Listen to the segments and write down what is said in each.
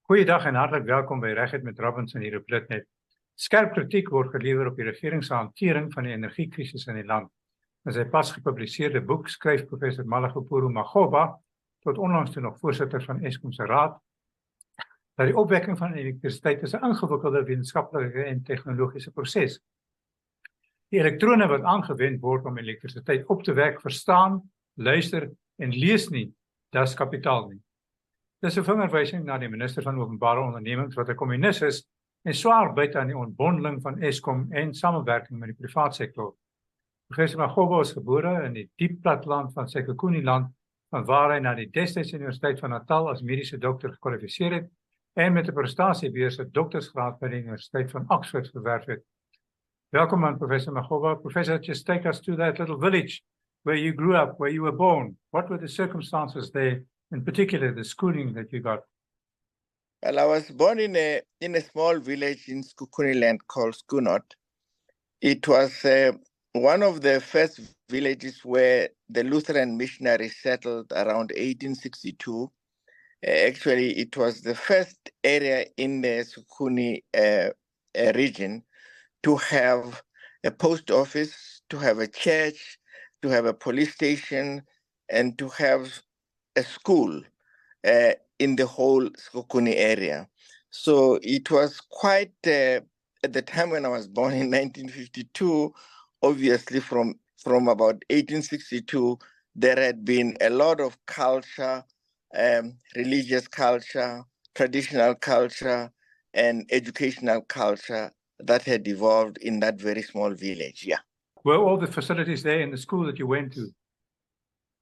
Goeiedag en hartelijk welkom by Regheid met Robinson hier op Litnet. Skerp kritiek word gelewer op die regering se hantering van die energiekrisis in die land. In sy pas gepubliseerde boek skryf professor Malegapuru Makgoba, tot onlangs toe nog voorsitter van Eskom se raad, dat die opwekking van elektrisiteit is 'n ingewikkelde wetenskaplike en tegnologiese proses. Die elektrone wat aangewend word om elektrisiteit op te wek, verstaan, luister en lees nie, dis kapitaal nie. Dis 'n vingerwysing na die minister van openbare ondernemings wat 'n kommunis is en swaar byt aan die ontbondeling van Eskom en samewerking met die privaat sektor. Professor Makgoba is gebore in die diep platteland van Sekhukhune-land, van waar hy na die destydse Universiteit van Natal as mediese dokter gekwalifiseer het en met 'n prestasiebeurs 'n doktorsgraad by die Universiteit van Oxford verwerf het. Welcome aan Professor Makgoba. Professor, just take us to that little village where you grew up, where you were born. What were the circumstances there? In particular, the schooling that you got? Well, I was born in a small village in Sekhukhune-land called Skunot. It was one of the first villages where the Lutheran missionaries settled around 1862. Actually, it was the first area in the Sekhukhune region to have a post office, to have a church, to have a police station, and to have a school in the whole Sekhukhune area. So it was quite, at the time when I was born in 1952, obviously from about 1862, there had been a lot of culture, religious culture, traditional culture, and educational culture that had evolved in that very small village, yeah. Were all the facilities there in the school that you went to?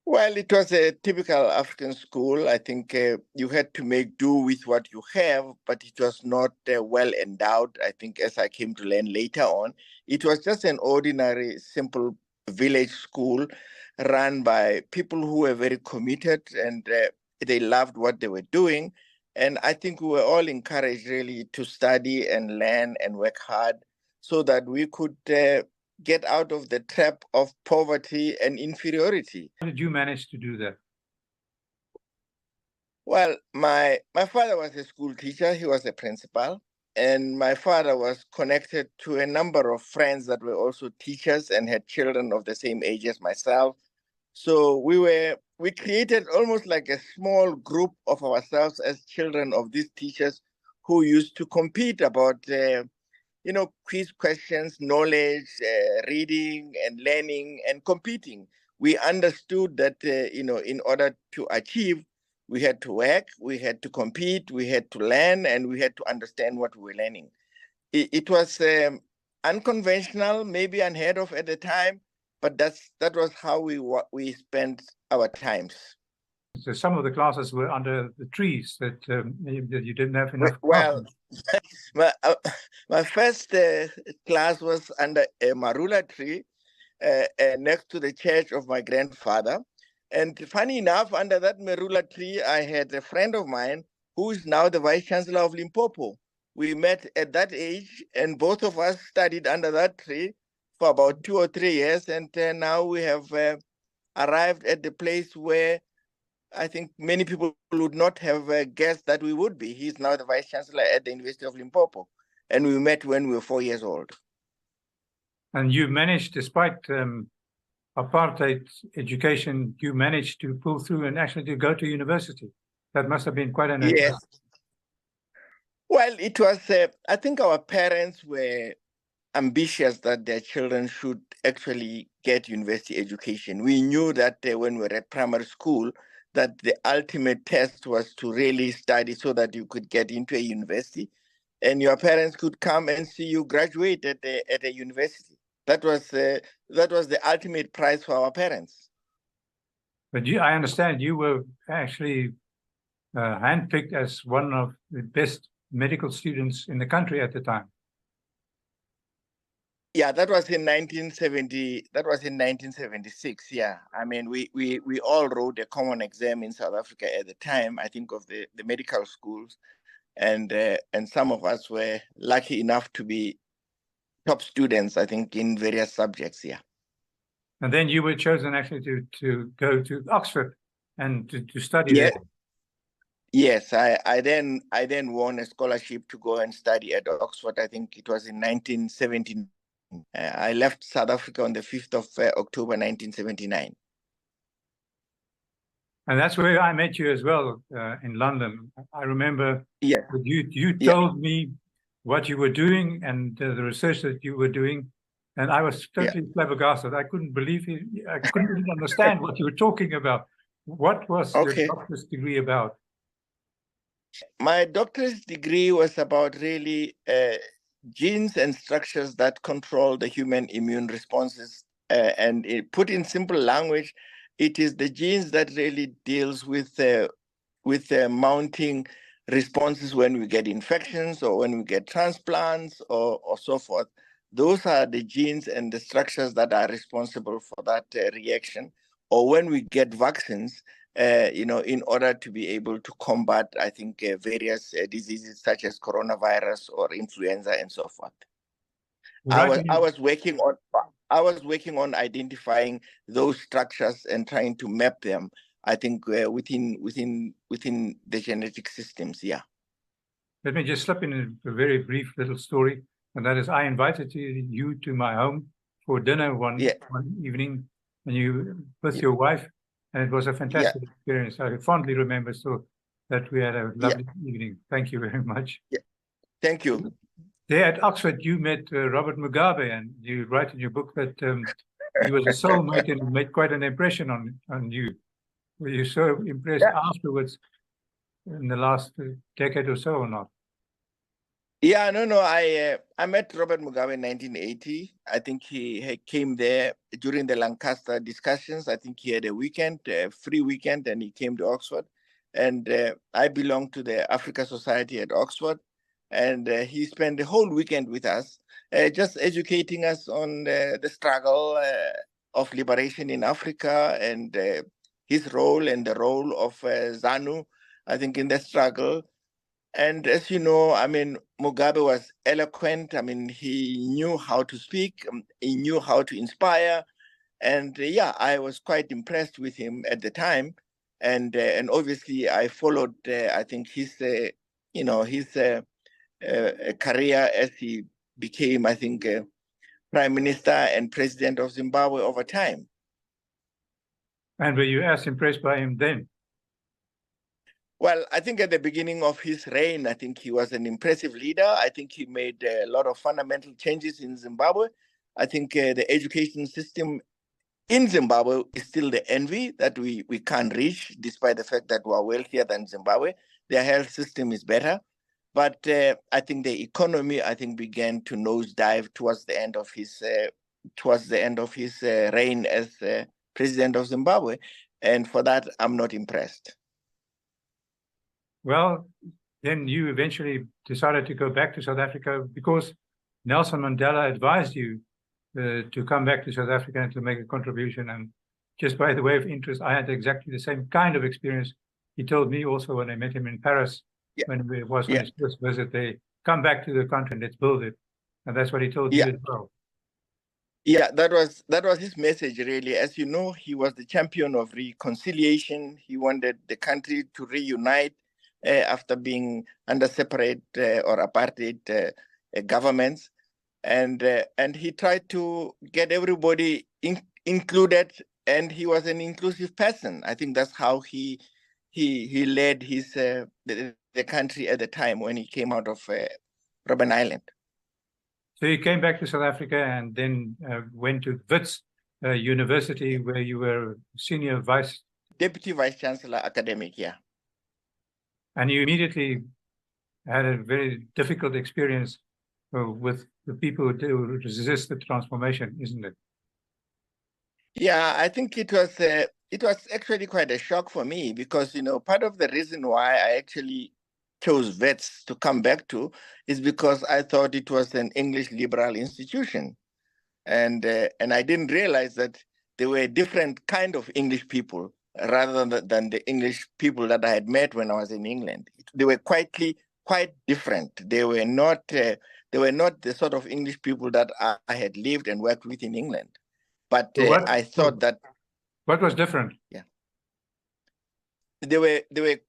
Well, it was a typical African school. I think you had to make do with what you have, but it was not well endowed, I think, as I came to learn later on. It was just an ordinary, simple village school run by people who were very committed and they loved what they were doing. And I think we were all encouraged really to study and learn and work hard so that we could get out of the trap of poverty and inferiority. How did you manage to do that? Well, my father was a school teacher. He was a principal. And my father was connected to a number of friends that were also teachers and had children of the same age as myself. So we created almost like a small group of ourselves as children of these teachers who used to compete about quiz questions, knowledge, reading and learning and competing. We understood that, in order to achieve, we had to work, we had to compete, we had to learn, and we had to understand what we were learning. It was unconventional, maybe unheard of at the time, but that was how we spent our times. So some of the classes were under the trees that you didn't have enough. Well, my first class was under a marula tree next to the church of my grandfather. And funny enough, under that marula tree, I had a friend of mine who is now the Vice Chancellor of Limpopo. We met at that age, and both of us studied under that tree for about 2 or 3 years. And now we have arrived at the place where I think many people would not have guessed that we would be. He's now the Vice Chancellor at the University of Limpopo. And we met when we were 4 years old. And you managed, despite apartheid education, you managed to pull through and actually to go to university. That must have been quite an Yes. Well, it was, I think our parents were ambitious that their children should actually get university education. We knew that when we were at primary school, that the ultimate test was to really study so that you could get into a university and your parents could come and see you graduate at a university. That was the ultimate prize for our parents. But I understand you were actually handpicked as one of the best medical students in the country at the time. Yeah, that was in 1970. That was in 1976. Yeah, I mean, we all wrote a common exam in South Africa at the time. I think of the medical schools, and some of us were lucky enough to be top students, I think, in various subjects. Yeah. And then you were chosen actually to go to Oxford and to study Yeah. there. Yes, I then won a scholarship to go and study at Oxford. I think it was in 1979. I left South Africa on the 5th of October 1979. And that's where I met you as well, in London. I remember you told me what you were doing and the research that you were doing, and I was totally flabbergasted. I couldn't believe it. I couldn't even understand what you were talking about. What was your doctorate degree about? My doctorate degree was about really genes and structures that control the human immune responses. And put in simple language, it is the genes that really deals with mounting responses when we get infections or when we get transplants or so forth. Those are the genes and the structures that are responsible for that reaction. Or when we get vaccines, in order to be able to combat, I think, various diseases such as coronavirus or influenza and so forth. I was working on identifying those structures and trying to map them, I think, within the genetic systems. Yeah. Let me just slip in a very brief little story, and that is I invited you to my home for dinner one evening, and you with your wife, and it was a fantastic experience. I fondly remember so that we had a lovely evening. Thank you very much. Yeah. Thank you. There at Oxford, you met Robert Mugabe, and you write in your book that he was a soulmate and made quite an impression on you. Were you so impressed afterwards in the last decade or so or not? Yeah, no. I met Robert Mugabe in 1980. I think he came there during the Lancaster discussions. I think he had a free weekend, and he came to Oxford. And I belong to the Africa Society at Oxford. And he spent the whole weekend with us, just educating us on the struggle of liberation in Africa and his role and the role of ZANU, I think, in the struggle. And as you know, I mean, Mugabe was eloquent. I mean, he knew how to speak. He knew how to inspire. And I was quite impressed with him at the time. And obviously, I followed, I think, his career as he became, I think, Prime Minister and President of Zimbabwe over time. And were you as impressed by him then? Well, I think at the beginning of his reign, I think he was an impressive leader. I think he made a lot of fundamental changes in Zimbabwe. I think the education system in Zimbabwe is still the envy that we can't reach, despite the fact that we are wealthier than Zimbabwe. Their health system is better. But I think the economy, I think, began to nosedive towards the end of his reign as president of Zimbabwe. And for that, I'm not impressed. Well, then you eventually decided to go back to South Africa because Nelson Mandela advised you to come back to South Africa and to make a contribution. And just by the way of interest, I had exactly the same kind of experience. He told me also when I met him in Paris, when it was on his first visit, they come back to the country and let's build it. And that's what he told you as well. Yeah, that was his message, really. As you know, he was the champion of reconciliation. He wanted the country to reunite after being under separate or apartheid governments, and he tried to get everybody included, and he was an inclusive person. I think that's how he led his the country at the time when he came out of Robben Island. So you came back to South Africa and then went to Wits University, where you were senior deputy vice chancellor academic. Yeah. And you immediately had a very difficult experience with the people who resist the transformation, isn't it? Yeah, I think it was actually quite a shock for me because, part of the reason why I actually chose Wits to come back to is because I thought it was an English liberal institution. And I didn't realize that there were different kind of English people rather than the English people that I had met when I was in England. They were quite different. They were not the sort of English people that I had lived and worked with in England. But I thought that. What was different? Yeah. They were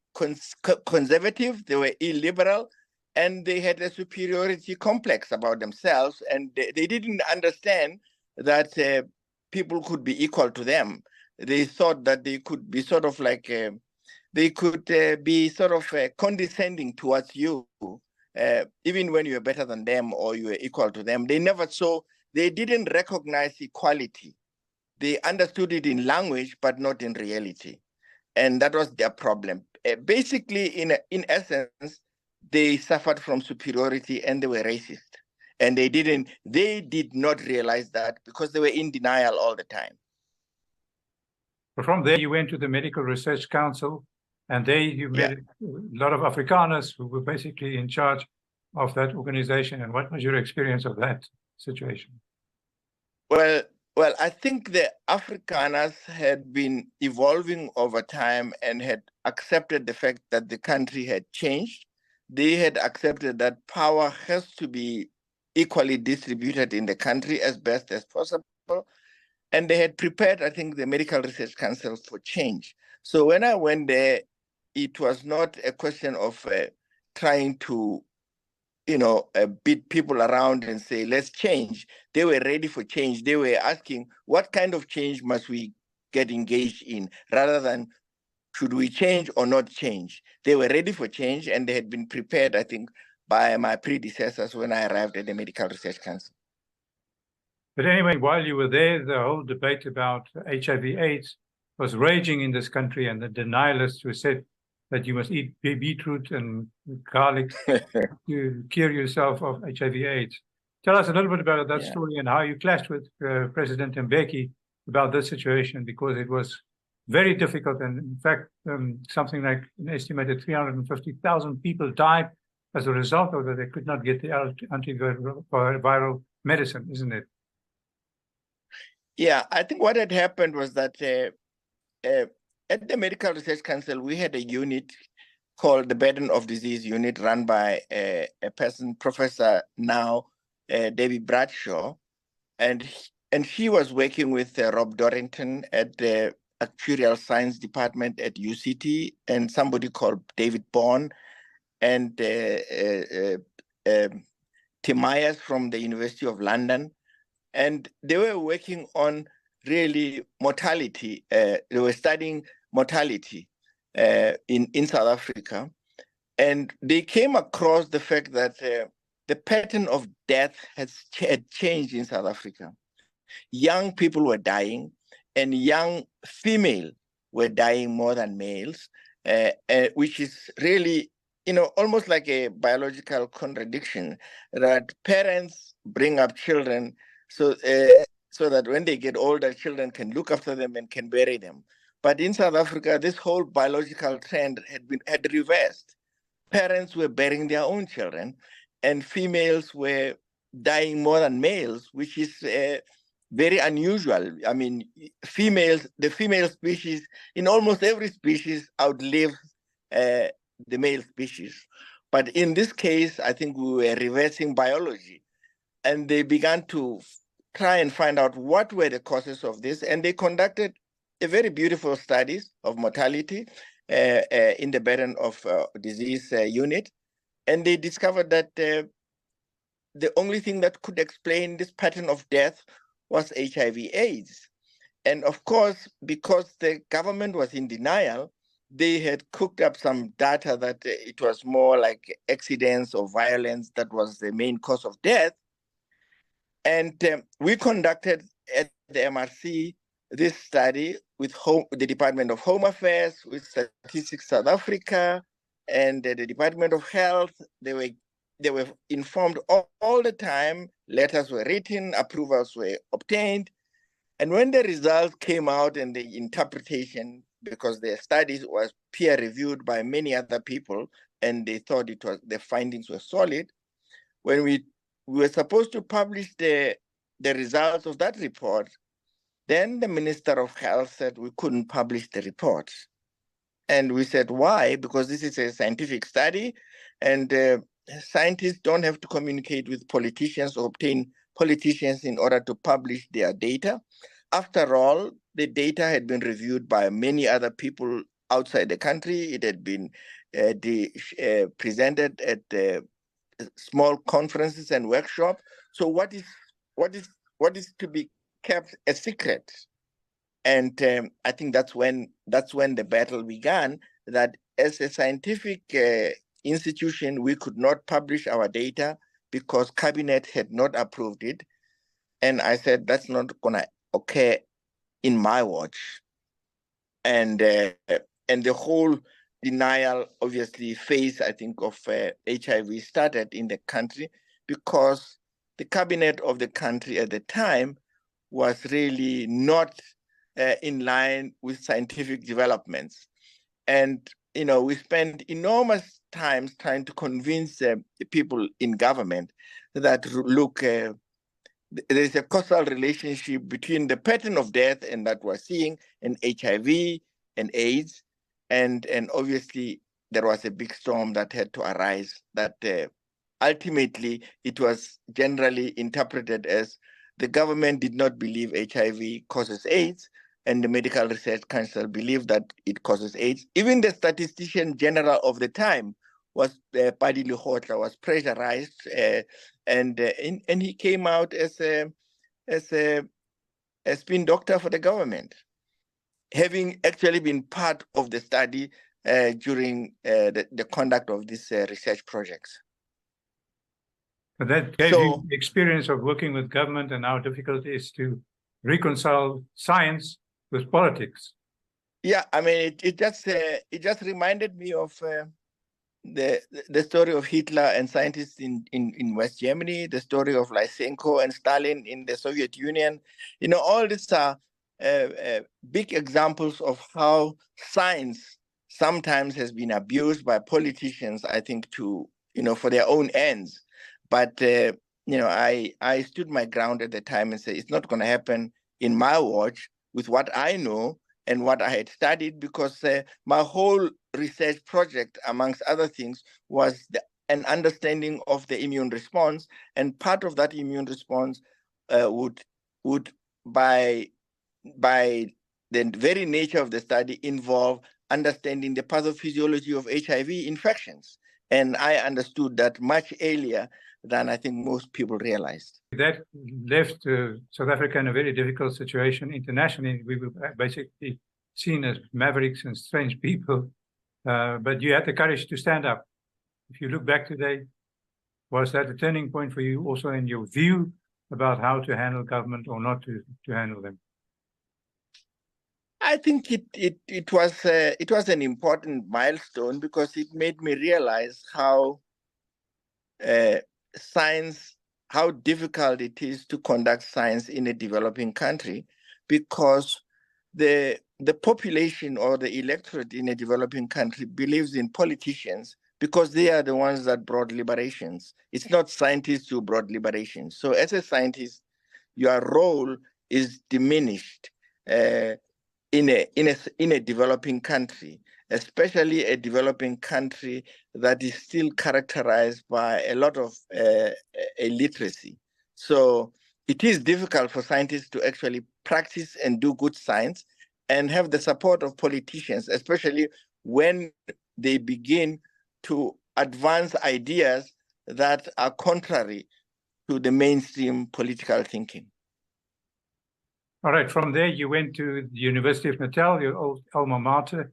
conservative, they were illiberal, and they had a superiority complex about themselves, and they didn't understand that people could be equal to them. They thought that they could be sort of like, they could be sort of condescending towards you, even when you were better than them or you were equal to them. They didn't recognize equality. They understood it in language, but not in reality. And that was their problem. Basically, in essence, they suffered from superiority and they were racist. And they did not realize that because they were in denial all the time. From there, you went to the Medical Research Council, and there you met a lot of Afrikaners who were basically in charge of that organization. And what was your experience of that situation? Well, I think the Afrikaners had been evolving over time and had accepted the fact that the country had changed. They had accepted that power has to be equally distributed in the country as best as possible. And they had prepared, I think, the Medical Research Council for change. So when I went there, it was not a question of trying to, beat people around and say, let's change. They were ready for change. They were asking, what kind of change must we get engaged in, rather than should we change or not change? They were ready for change, and they had been prepared, I think, by my predecessors when I arrived at the Medical Research Council. But anyway, while you were there, the whole debate about HIV/AIDS was raging in this country, and the denialists who said that you must eat beetroot and garlic to cure yourself of HIV/AIDS. Tell us a little bit about that story and how you clashed with President Mbeki about this situation, because it was very difficult. And in fact, something like an estimated 350,000 people died as a result of that. They could not get the antiviral medicine, isn't it? Yeah, I think what had happened was that at the Medical Research Council, we had a unit called the Burden of Disease Unit, run by a person, Professor now, Debbie Bradshaw, and she was working with Rob Dorrington at the Actuarial Science Department at UCT, and somebody called David Bourne, and Tim Myers from the University of London. And they were working on really mortality. They were studying mortality in South Africa. And they came across the fact that the pattern of death had changed in South Africa. Young people were dying, and young female were dying more than males, which is really, almost like a biological contradiction, that parents bring up children so that when they get older, children can look after them and can bury them. But in South Africa, this whole biological trend had reversed. Parents were burying their own children, and females were dying more than males, which is very unusual. I mean, the female species in almost every species outlive the male species. But in this case, I think we were reversing biology. And they began to try and find out what were the causes of this. And they conducted a very beautiful studies of mortality in the Burden of Disease unit. And they discovered that the only thing that could explain this pattern of death was HIV/AIDS. And of course, because the government was in denial, they had cooked up some data that it was more like accidents or violence that was the main cause of death. And we conducted at the MRC this study with the Department of Home Affairs, with Statistics South Africa, and the Department of Health. They were informed all the time. Letters were written, approvals were obtained. And when the results came out and the interpretation, because the study was peer reviewed by many other people, and they thought the findings were solid, when we were supposed to publish the results of that report, then the Minister of Health said we couldn't publish the report. And we said, why? Because this is a scientific study, and scientists don't have to communicate with politicians or obtain politicians in order to publish their data. After all, the data had been reviewed by many other people outside the country. It had been presented at small conferences and workshops. So what is to be kept a secret? And I think that's when the battle began. That as a scientific institution, we could not publish our data because cabinet had not approved it. And I said, that's not gonna occur in my watch. And the whole denial, obviously, phase, I think, of HIV started in the country because the cabinet of the country at the time was really not in line with scientific developments. And, we spent enormous times trying to convince the people in government that, look, there's a causal relationship between the pattern of death and that we're seeing and HIV and AIDS. And obviously, there was a big storm that had to arise that ultimately it was generally interpreted as the government did not believe HIV causes AIDS, and the Medical Research Council believed that it causes AIDS. Even the statistician general of the time was Padi Lehotla, was pressurized, and he came out as a spin doctor for the government, having actually been part of the study during the conduct of these research projects. But that gave you the experience of working with government and how difficult it is to reconcile science with politics. Yeah, I mean, it just reminded me of the story of Hitler and scientists in West Germany, the story of Lysenko and Stalin in the Soviet Union. All these are big examples of how science sometimes has been abused by politicians, I think, to, for their own ends. But, I stood my ground at the time and said, it's not going to happen in my watch with what I know and what I had studied, because my whole research project, amongst other things, was an understanding of the immune response. And part of that immune response would by the very nature of the study, involve understanding the pathophysiology of HIV infections. And I understood that much earlier than I think most people realized. That left South Africa in a very difficult situation internationally. We were basically seen as mavericks and strange people, but you had the courage to stand up. If you look back today, was that a turning point for you also in your view about how to handle government or not to handle them? I think it was an important milestone because it made me realize how how difficult it is to conduct science in a developing country, because the population or the electorate in a developing country believes in politicians because they are the ones that brought liberations. It's not scientists who brought liberations. So as a scientist, your role is diminished in a developing country, especially a developing country that is still characterized by a lot of illiteracy. So it is difficult for scientists to actually practice and do good science and have the support of politicians, especially when they begin to advance ideas that are contrary to the mainstream political thinking. All right, from there you went to the University of Natal, your old alma mater,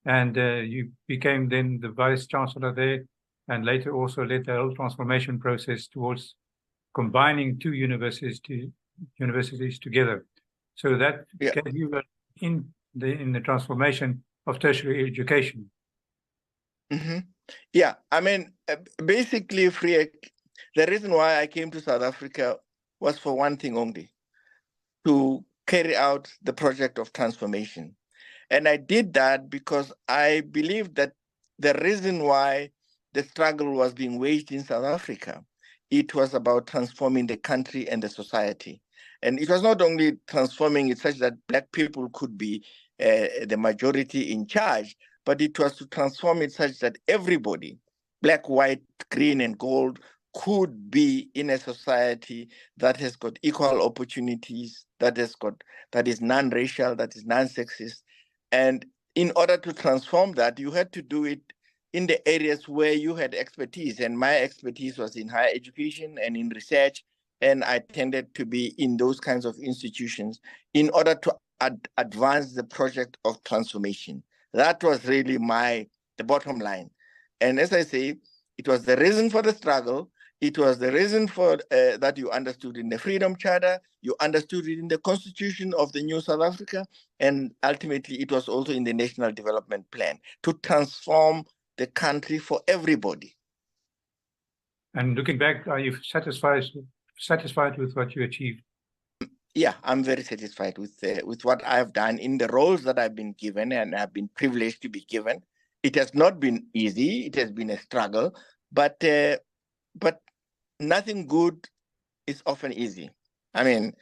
and you became then the vice chancellor there, and later also led the whole transformation process towards combining two universities together. So that gave you in the transformation of tertiary education. Mm-hmm. Yeah, I mean, basically, Freek, the reason why I came to South Africa was for one thing only: to carry out the project of transformation. And I did that because I believed that the reason why the struggle was being waged in South Africa, it was about transforming the country and the society. And it was not only transforming it such that Black people could be the majority in charge, but it was to transform it such that everybody, Black, white, green, and gold, could be in a society that has got equal opportunities, that is non-racial, that is non-sexist. And in order to transform that, you had to do it in the areas where you had expertise. And my expertise was in higher education and in research. And I tended to be in those kinds of institutions in order to advance the project of transformation. That was really the bottom line. And as I say, it was the reason for the struggle. It was the reason for that you understood in the Freedom Charter, you understood it in the Constitution of the New South Africa, and ultimately it was also in the National Development Plan to transform the country for everybody. And looking back, are you satisfied with what you achieved? Yeah, I'm very satisfied with what I've done in the roles that I've been given and I've been privileged to be given. It has not been easy. It has been a struggle, but nothing good is often easy. I mean,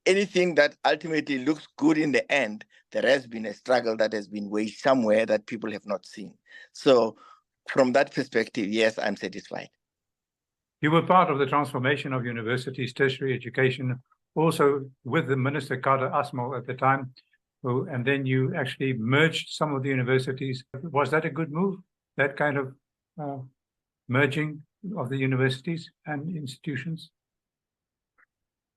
anything that ultimately looks good in the end, there has been a struggle that has been waged somewhere that people have not seen. So from that perspective, yes, I'm satisfied. You were part of the transformation of universities, tertiary education, also with the Minister Kader Asmal at the time, and then you actually merged some of the universities. Was that a good move, that kind of merging of the universities and institutions?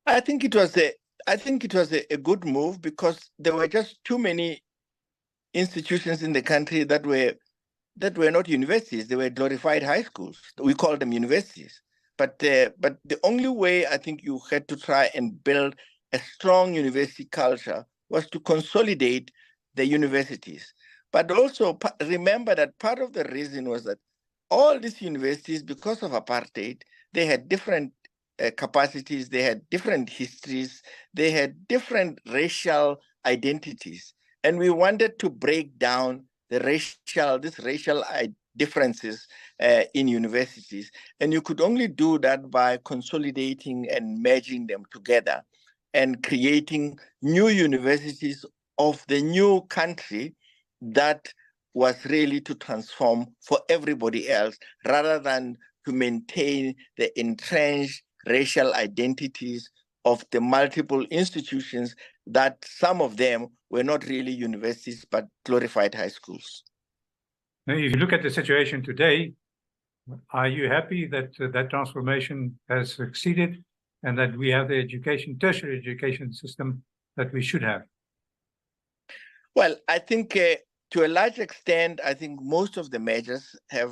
I think it was a good move because there were just too many institutions in the country that were not universities. They were glorified high schools. We call them universities. But the only way I think you had to try and build a strong university culture was to consolidate the universities. But also remember that part of the reason was that all these universities, because of apartheid, they had different capacities, they had different histories, they had different racial identities. And we wanted to break down these racial differences in universities. And you could only do that by consolidating and merging them together and creating new universities of the new country that was really to transform for everybody else rather than to maintain the entrenched racial identities of the multiple institutions that some of them were not really universities but glorified high schools. Now, if you look at the situation today, are you happy that that transformation has succeeded and that we have the tertiary education system that we should have? Well, I think to a large extent, I think most of the measures have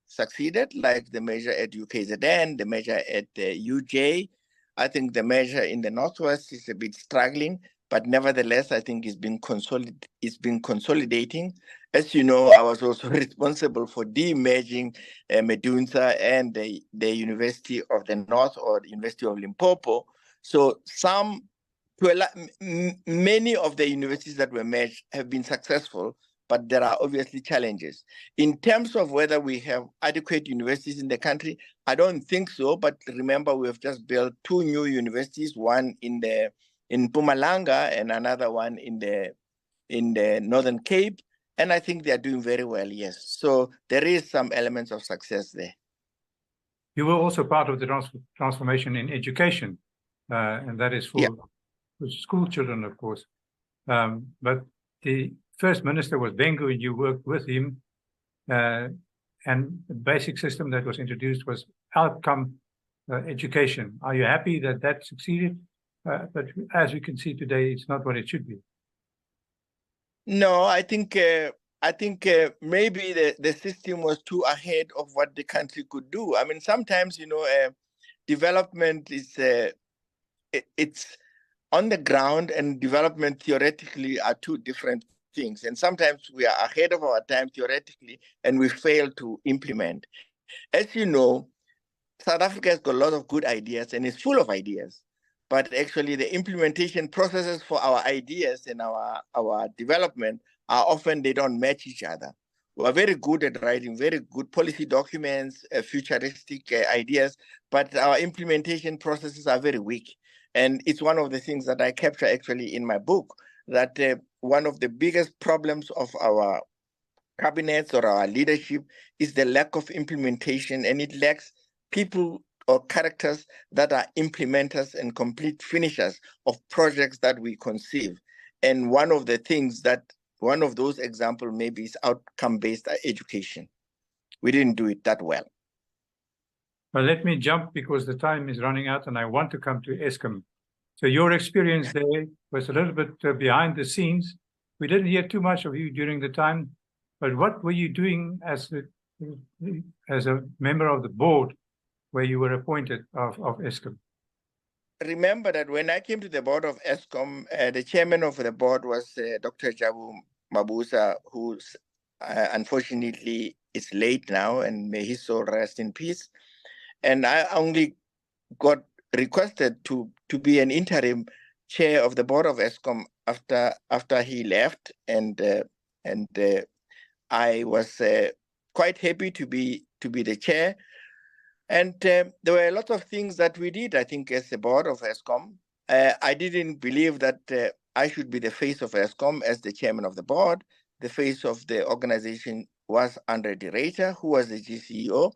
succeeded, like the measure at UKZN, the measure at UJ. I think the measure in the Northwest is a bit struggling, but nevertheless, I think it's been consolidating. As you know, I was also responsible for de-merging Medunsa and the University of the North, or the University of Limpopo. So many of the universities that were merged have been successful, but there are obviously challenges. In terms of whether we have adequate universities in the country, I don't think so, but remember we have just built 2 new universities, one in Mpumalanga and another one in the Northern Cape, and I think they are doing very well, yes. So there is some elements of success there. You were also part of the transformation in education, and that is for school children, of course. But the first minister was Bengu, and you worked with him. And the basic system that was introduced was outcome education. Are you happy that that succeeded? But as we can see today, it's not what it should be. No, I think maybe the system was too ahead of what the country could do. I mean, sometimes development is it's on the ground, and development theoretically are two different things. And sometimes we are ahead of our time theoretically, and we fail to implement. As you know, South Africa has got a lot of good ideas and is full of ideas. But actually, the implementation processes for our ideas and our development are often, they don't match each other. We are very good at writing very good policy documents, futuristic ideas, but our implementation processes are very weak. And it's one of the things that I capture actually in my book, that one of the biggest problems of our cabinets or our leadership is the lack of implementation, and it lacks people or characters that are implementers and complete finishers of projects that we conceive. And one of the things that one of those examples maybe is outcome-based education. We didn't do it that well. Well, let me jump because the time is running out and I want to come to Eskom. So your experience there was a little bit behind the scenes. We didn't hear too much of you during the time, but what were you doing as a member of the board where you were appointed of Eskom? Remember that when I came to the board of Eskom, the chairman of the board was Dr. Thabo Mbeki, who unfortunately is late now, and may his soul rest in peace. And I only got requested to be an interim chair of the board of Eskom after he left, and I was quite happy to be the chair. And there were a lot of things that we did, I think, as a board of Eskom. I didn't believe that I should be the face of Eskom as the chairman of the board. The face of the organization was Andre de Ruiter, who was the GCEO,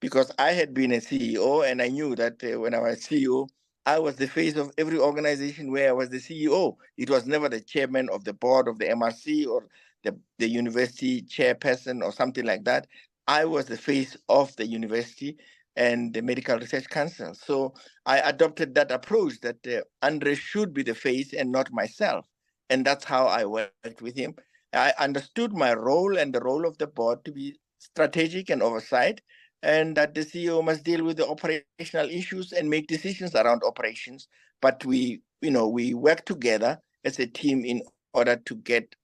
because I had been a CEO, and I knew that when I was CEO, I was the face of every organization where I was the CEO. It was never the chairman of the board of the MRC or the university chairperson or something like that. I was the face of the university and the Medical Research Council. So I adopted that approach that Andre should be the face and not myself. And that's how I worked with him. I understood my role and the role of the board to be strategic and oversight, and that the CEO must deal with the operational issues and make decisions around operations. But we work together as a team in order to get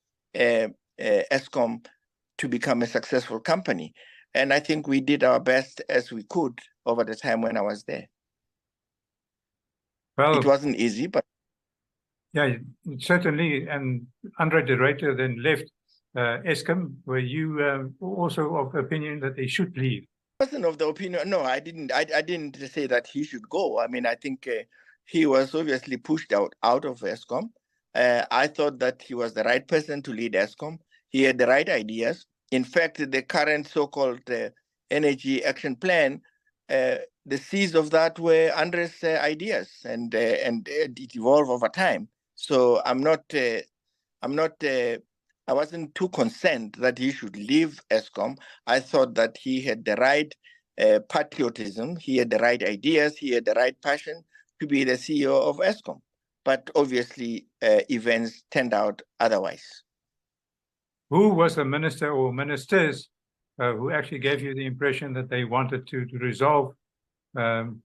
Eskom to become a successful company. And I think we did our best as we could over the time when I was there. Well, it wasn't easy, but yeah, certainly. And Andre de Ruiter then left Eskom. Were you also of the opinion that they should leave? I wasn't of the opinion. No, I didn't. I didn't say that he should go. I mean, I think he was obviously pushed out of Eskom. I thought that he was the right person to lead Eskom. He had the right ideas. In fact, the current so-called energy action plan, the seeds of that were Andre's ideas, and it evolved over time. So I wasn't too concerned that he should leave Eskom. I thought that he had the right patriotism, he had the right ideas, he had the right passion to be the CEO of Eskom. But obviously, events turned out otherwise. Who was the minister or ministers who actually gave you the impression that they wanted to resolve the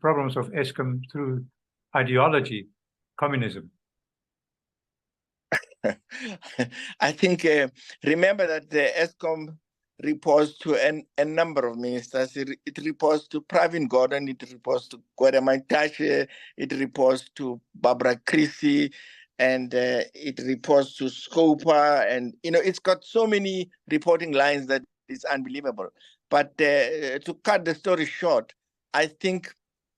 problems of Eskom through ideology, communism? I think, remember that the Eskom reports to a number of ministers. It reports to Pravin Gordhan, it reports to Gwede Mantashe, it reports to Barbara Creasy, and it reports to Scopa. And, it's got so many reporting lines that it's unbelievable. But to cut the story short, I think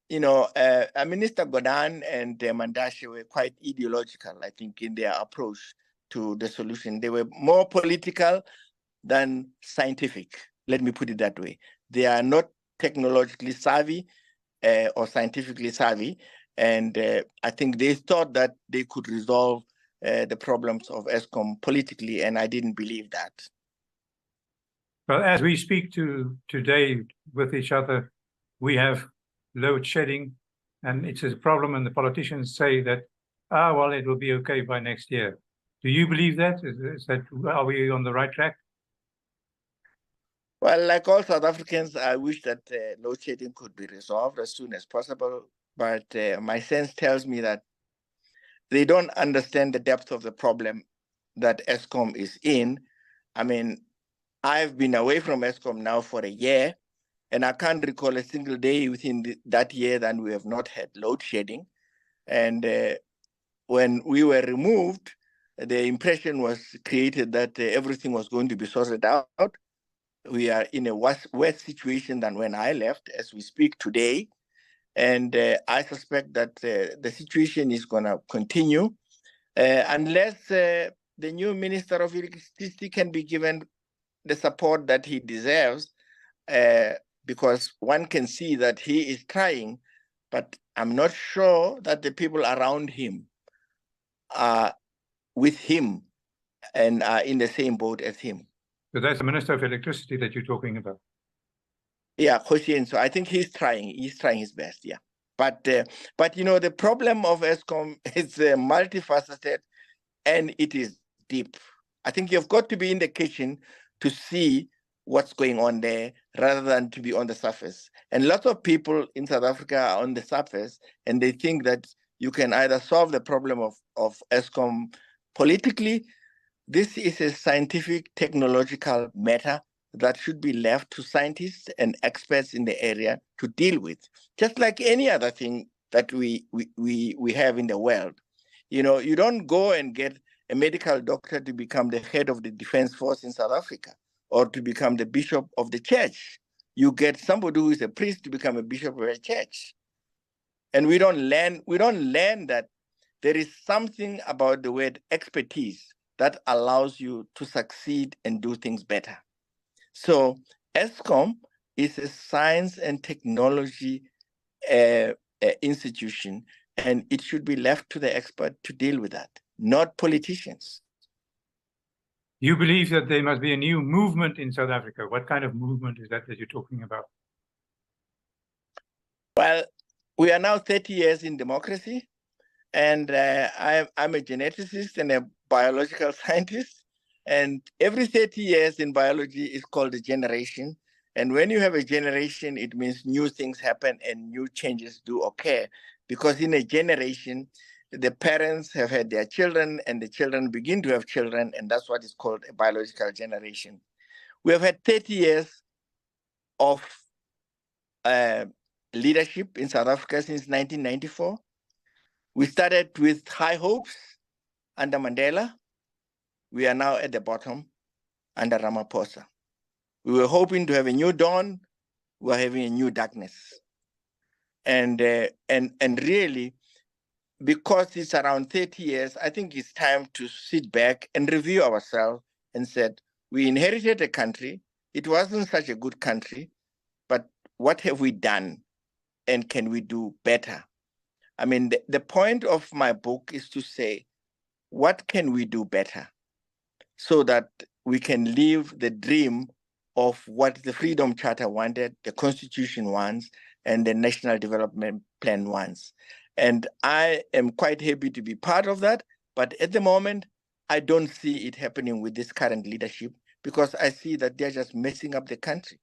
Minister Gordhan and Mantashe were quite ideological, I think, in their approach to the solution. They were more political than scientific. Let me put it that way. They are not technologically savvy or scientifically savvy. And I think they thought that they could resolve the problems of Eskom politically, and I didn't believe that. Well, as we speak today with each other, we have load shedding, and it's a problem, and the politicians say that, well, it will be okay by next year. Do you believe that? Are we on the right track? Well, like all South Africans, I wish that load shedding could be resolved as soon as possible. But my sense tells me that they don't understand the depth of the problem that Eskom is in. I mean, I've been away from Eskom now for a year, and I can't recall a single day within that year that we have not had load shedding. And when we were removed, the impression was created that everything was going to be sorted out. We are in a worse situation than when I left, as we speak today. And I suspect that the situation is going to continue unless the new Minister of Electricity can be given the support that he deserves, because one can see that he is trying, but I'm not sure that the people around him are with him and are in the same boat as him. So that's the Minister of Electricity that you're talking about. Yeah, Hossein. So I think he's trying his best. Yeah, but the problem of Eskom is multifaceted and it is deep. I think you've got to be in the kitchen to see what's going on there rather than to be on the surface. And lots of people in South Africa are on the surface and they think that you can either solve the problem of Eskom politically. This is a scientific, technological matter that should be left to scientists and experts in the area to deal with, just like any other thing that we have in the world. You don't go and get a medical doctor to become the head of the defense force in South Africa or to become the bishop of the church. You get somebody who is a priest to become a bishop of a church. And we don't learn that there is something about the word expertise that allows you to succeed and do things better. So Eskom is a science and technology institution, and it should be left to the expert to deal with that, not politicians. You believe that there must be a new movement in South Africa. What kind of movement is that you're talking about? Well, we are now 30 years in democracy, and I'm a geneticist and a biological scientist. And every 30 years in biology is called a generation. And when you have a generation, it means new things happen and new changes do occur. Because in a generation, the parents have had their children and the children begin to have children, and that's what is called a biological generation. We have had 30 years of leadership in South Africa since 1994. We started with high hopes under Mandela. We are now at the bottom under Ramaphosa. We were hoping to have a new dawn. We are having a new darkness. And really, because it's around 30 years, I think it's time to sit back and review ourselves and said, we inherited a country. It wasn't such a good country, but what have we done and can we do better? I mean, the point of my book is to say, what can we do better so that we can live the dream of what the Freedom Charter wanted, the Constitution wants, and the National Development Plan wants. And I am quite happy to be part of that. But at the moment, I don't see it happening with this current leadership because I see that they're just messing up the country.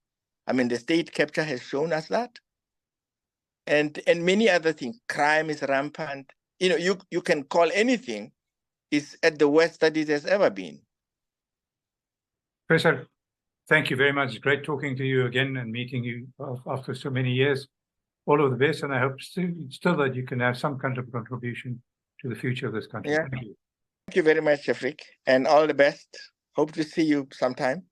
I mean, the state capture has shown us that. And many other things. Crime is rampant. You can call anything. It's at the worst that it has ever been. Professor, thank you very much. It's great talking to you again and meeting you after so many years. All of the best, and I hope still that you can have some kind of contribution to the future of this country. Yeah. Thank you. Thank you very much, Freek, and all the best. Hope to see you sometime.